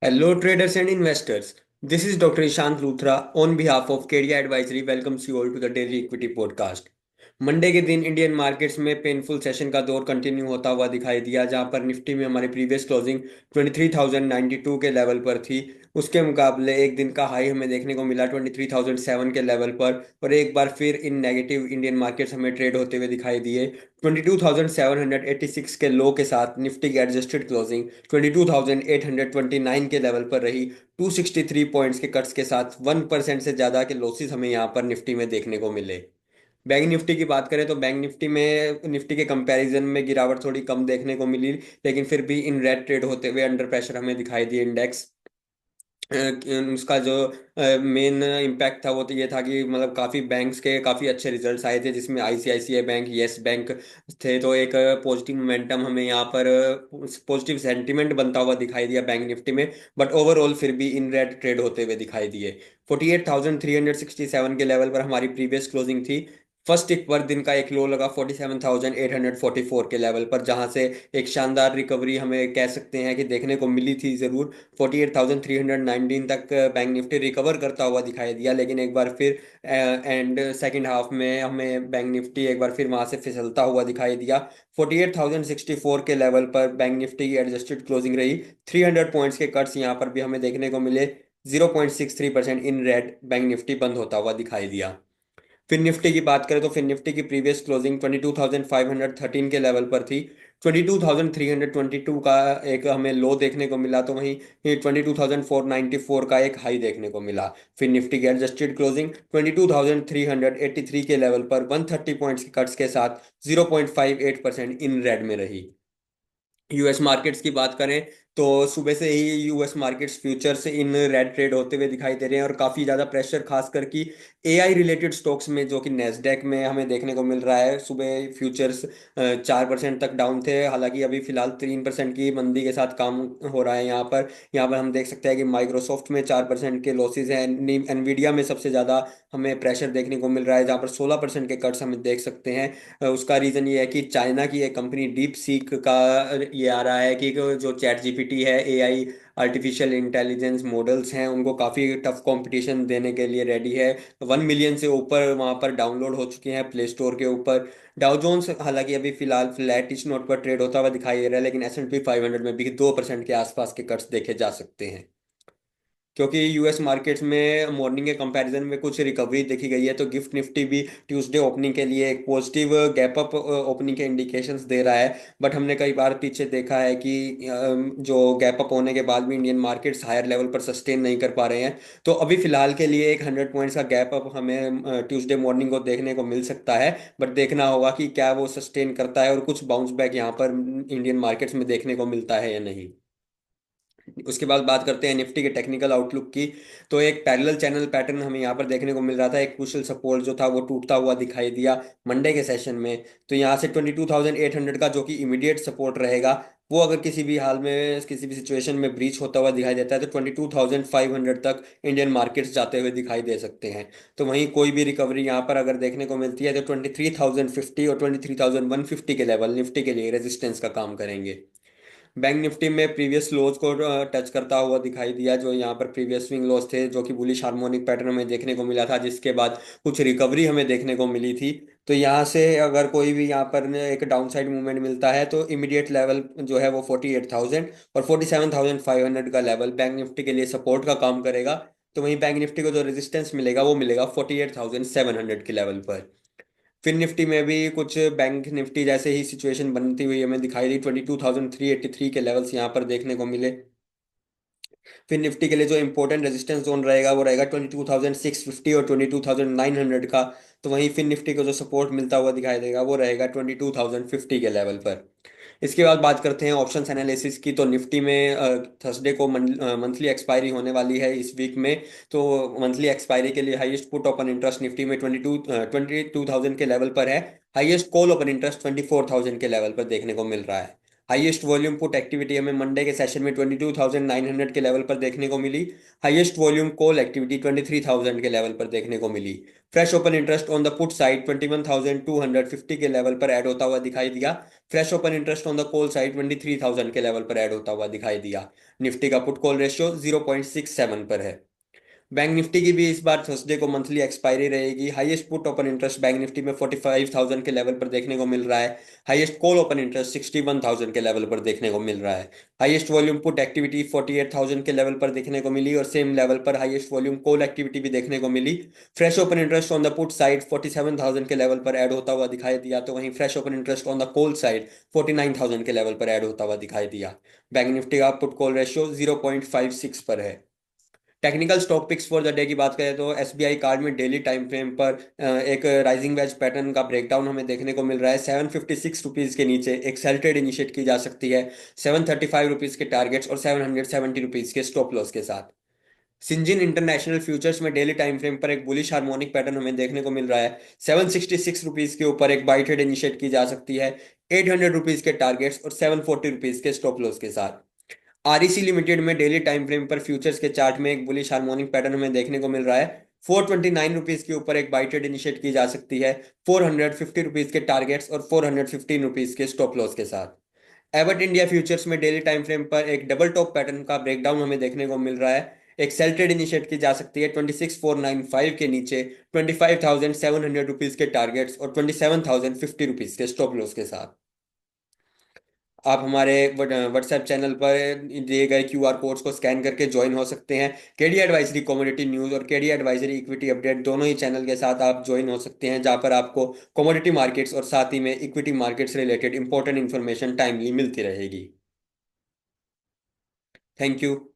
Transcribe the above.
Hello, traders and investors. This is Dr. Ishant Luthra on behalf of KDI Advisory welcomes you all to the Daily Equity Podcast. Monday के दिन Indian markets में painful session का दौर continue होता हुआ दिखाई दिया, जहां पर निफ्टी में हमारी प्रीवियस क्लोजिंग 23,092 के लेवल पर थी। उसके मुकाबले एक दिन का हाई हमें देखने को मिला 23,007 के लेवल पर, और एक बार फिर इन नेगेटिव इंडियन मार्केट्स हमें ट्रेड होते हुए दिखाई दिए। 22,786 के लो के साथ निफ्टी की एडजस्टेड क्लोजिंग 22,829 के लेवल पर रही। 263 पॉइंट्स के कट्स के साथ 1% से ज़्यादा के लॉसेस हमें यहाँ पर निफ्टी में देखने को मिले। बैंक निफ्टी की बात करें तो बैंक निफ्टी में निफ्टी के कंपैरिजन में गिरावट थोड़ी कम देखने को मिली, लेकिन फिर भी इन रेड ट्रेड होते हुए अंडर प्रेशर हमें दिखाई दिए इंडेक्स। उसका जो मेन इम्पैक्ट था वो तो ये था कि मतलब काफ़ी बैंक्स के काफ़ी अच्छे रिजल्ट्स आए थे, जिसमें आईसीआईसीआई बैंक, यस बैंक थे। तो एक पॉजिटिव मोमेंटम हमें यहाँ पर पॉजिटिव सेंटिमेंट बनता हुआ दिखाई दिया बैंक निफ्टी में। बट ओवरऑल फिर भी इन रेड ट्रेड होते हुए दिखाई दिए। 48,367 के लेवल पर हमारी प्रीवियस क्लोजिंग थी। फर्स्ट एक पर दिन का एक लो लगा 47,844 के लेवल पर, जहां से एक शानदार रिकवरी हमें कह सकते हैं कि देखने को मिली थी ज़रूर। 48,319 तक बैंक निफ्टी रिकवर करता हुआ दिखाई दिया, लेकिन एक बार फिर एंड सेकंड हाफ में हमें बैंक निफ्टी एक बार फिर वहां से फिसलता हुआ दिखाई दिया। 48,064 के लेवल पर बैंक निफ्टी की एडजस्टेड क्लोजिंग रही। 300 पॉइंट्स के कट्स यहाँ पर भी हमें देखने को मिले। 0.63% इन रेड बैंक निफ्टी बंद होता हुआ दिखाई दिया। फिर निफ्टी की बात करें तो फिर निफ्टी की प्रीवियस क्लोजिंग 22,513 के लेवल पर थी। 22,322 का एक हमें लो देखने को मिला, तो वहीं 22,494 का एक हाई देखने को मिला। फिर निफ्टी की एडजस्टेड क्लोजिंग 22,383 के लेवल पर 130 पॉइंट्स के कट्स के साथ 0.58% इन रेड में रही। यूएस मार्केट्स की बात करें तो सुबह से ही US markets futures in red trade होते हुए दिखाई दे रहे हैं, और काफ़ी ज़्यादा प्रेशर खास कर कि एआई रिलेटेड स्टॉक्स में, जो कि नेस्डेक में हमें देखने को मिल रहा है। सुबह फ्यूचर्स 4% तक डाउन थे, हालांकि अभी फिलहाल 3% की मंदी के साथ काम हो रहा है यहाँ पर हम देख सकते हैं कि माइक्रोसॉफ्ट में 4% के लॉसेज हैं। एनवीडिया में सबसे ज़्यादा हमें प्रेशर देखने को मिल रहा है, जहाँ पर 16% के कट्स हमें देख सकते हैं। उसका रीज़न ये है कि चाइना की एक कंपनी डीप सीक का ये आ रहा है कि जो चैट जीपीटी है, एआई आर्टिफिशियल इंटेलिजेंस मॉडल्स हैं, उनको काफ़ी टफ कंपटीशन देने के लिए रेडी है। 1 मिलियन से ऊपर वहाँ पर डाउनलोड हो चुके हैं प्ले स्टोर के ऊपर। डाउ जोन्स हालांकि अभी फिलहाल फ्लैटिश नोट पर ट्रेड होता हुआ दिखाई दे रहा है, लेकिन S&P 500 में भी 2% के आसपास के कट्स देखे जा सकते हैं। क्योंकि यूएस मार्केट्स में मॉर्निंग के कंपैरिजन में कुछ रिकवरी देखी गई है, तो गिफ्ट निफ्टी भी ट्यूसडे ओपनिंग के लिए एक पॉजिटिव गैप अप ओपनिंग के इंडिकेशंस दे रहा है। बट हमने कई बार पीछे देखा है कि जो गैप अप होने के बाद भी इंडियन मार्केट्स हायर लेवल पर सस्टेन नहीं कर पा रहे हैं। तो अभी फिलहाल के लिए एक 100 पॉइंट्स का गैप अप हमें ट्यूसडे मॉर्निंग को देखने को मिल सकता है। बट देखना होगा कि क्या वो सस्टेन करता है और कुछ बाउंस बैक यहाँ पर इंडियन मार्केट्स में देखने को मिलता है या नहीं। उसके बाद बात करते हैं निफ्टी के टेक्निकल आउटलुक की। तो एक पैरेलल चैनल पैटर्न हमें यहाँ पर देखने को मिल रहा था। एक क्रूशियल सपोर्ट जो था वो टूटता हुआ दिखाई दिया मंडे के सेशन में। तो यहाँ से 22,800 का जो कि इमीडिएट सपोर्ट रहेगा, वो अगर किसी भी हाल में किसी भी सिचुएशन में ब्रीच होता हुआ दिखाई देता है तो 22,500 तक इंडियन मार्केट्स जाते हुए दिखाई दे सकते हैं। तो वहीं कोई भी रिकवरी यहाँ पर अगर देखने को मिलती है तो 23,050 और 23,150 के लेवल निफ्टी के लिए रेजिस्टेंस का काम करेंगे। बैंक निफ्टी में प्रीवियस लोज को टच करता हुआ दिखाई दिया, जो यहाँ पर प्रीवियस स्विंग लोज थे, जो कि बुलिश हार्मोनिक पैटर्न में देखने को मिला था, जिसके बाद कुछ रिकवरी हमें देखने को मिली थी। तो यहाँ से अगर कोई भी यहाँ पर एक डाउनसाइड मूवमेंट मिलता है तो इमीडिएट लेवल जो है वो 48,000 और 47,500 का लेवल बैंक निफ्टी के लिए सपोर्ट का काम करेगा। तो वहीं बैंक निफ्टी को जो रेजिस्टेंस मिलेगा वो मिलेगा 48,700 के लेवल पर। फिर निफ्टी में भी कुछ बैंक निफ्टी जैसे ही सिचुएशन बनती हुई हमें दिखाई दी। 22,383 के लेवल्स यहाँ पर देखने को मिले। फिर निफ्टी के लिए जो इंपॉर्टेंट रेजिस्टेंस जोन रहेगा वो रहेगा 22,650 और 22,900 का। तो वहीं फिर निफ्टी को जो सपोर्ट मिलता हुआ दिखाई देगा वो रहेगा 22,050 के लेवल पर। इसके बाद बात करते हैं ऑप्शंस एनालिसिस की। तो निफ्टी में थर्सडे को मंथली एक्सपायरी होने वाली है इस वीक में। तो मंथली एक्सपायरी के लिए highest put open interest Nifty में 22,000 के लेवल पर है। हाईएस्ट कॉल ओपन इंटरेस्ट 24,000 के लेवल पर देखने को मिल रहा है। हाईएस्ट वॉल्यूम पुट एक्टिविटी हमें मंडे के सेशन में 22,900 के लेवल पर देखने को मिली। हाईएस्ट वॉल्यूम कॉल एक्टिविटी 23,000 के लेवल पर देखने को मिली। Fresh open interest on the put side 21,250 के लेवल पर ऐड होता हुआ दिखाई दिया। Fresh open interest on the call side 23,000 के लेवल पर ऐड होता हुआ दिखाई दिया। निफ्टी का पुट कॉल रेशियो 0.67 पर है। बैंक निफ्टी की भी इस बार थर्सडे को मंथली एक्सपायरी रहेगी। Highest put open interest bank Nifty में 45,000 के लेवल पर देखने को मिल रहा है। हाईएस्ट कॉल ओपन इंटरेस्ट 61,000 के लेवल पर देखने को मिल रहा है। हाईएस्ट वॉल्यूम पुट एक्टिविटी 48,000 के लेवल पर देखने को मिली और सेम लेवल पर हाईएस्ट वॉल्यूम कॉल एक्टिविटी भी देखने को मिली। Fresh open interest on the put side 47,000 के लेवल पर ऐड होता हुआ दिखाई दिया, तो वहीं fresh open interest on the call side 49,000 के लेवल पर ऐड होता हुआ दिखाई दिया। बैंक निफ्टी का पुट कॉल रेशियो 0.56 पर है। Technical stock picks for the day की बात करें तो एसबीआई कार्ड में डेली टाइम फ्रेम पर एक राइजिंग वेज पैटर्न का ब्रेकडाउन हमें देखने को मिल रहा है। 756 रुपीज के नीचे एक सेल ट्रेड इनिशिएट की जा सकती है 735 रुपीज के टारगेट्स और 770 रुपीज के स्टॉप लॉस के साथ। सिंजिन इंटरनेशनल फ्यूचर्स में डेली टाइम फ्रेम पर एक बुलिश हार्मोनिक पैटर्न हमें देखने को मिल रहा है। 766 रुपीज के ऊपर एक बाई ट्रेड इनिशिएट की जा सकती है 800 रुपीज के टारगेट्स और 740 रुपीज के स्टॉप लॉस के साथ। आरईसी लिमिटेड में डेली टाइम फ्रेम पर फ्यूचर्स के चार्ट में एक बुलिश हार्मोनिक पैटर्न हमें देखने को मिल रहा है। 429 रुपीज के ऊपर एक बाई ट्रेड इनिशिएट की जा सकती है 450 रुपीज के टारगेट्स और 415 रुपीज के स्टॉप लॉस के साथ। एबट इंडिया फ्यूचर्स में डेली टाइम फ्रेम पर एक डबल टॉप पैटर्न का ब्रेकडाउन हमें देखने को मिल रहा है। एक सेल ट्रेड इनिशिएट की जा सकती है 26,495 के नीचे 25,700 रुपीज के टारगेट्स और 27,050 रुपीज के स्टॉप लॉस के साथ। आप हमारे व्हाट्सएप चैनल पर दिए गए क्यूआर कोड्स को स्कैन करके ज्वाइन हो सकते हैं। केडी एडवाइजरी कमोडिटी न्यूज़ और केडी एडवाइजरी इक्विटी अपडेट दोनों ही चैनल के साथ आप ज्वाइन हो सकते हैं, जहां पर आपको कमोडिटी मार्केट्स और साथ ही में equity markets related important information timely मिलती रहेगी। Thank you.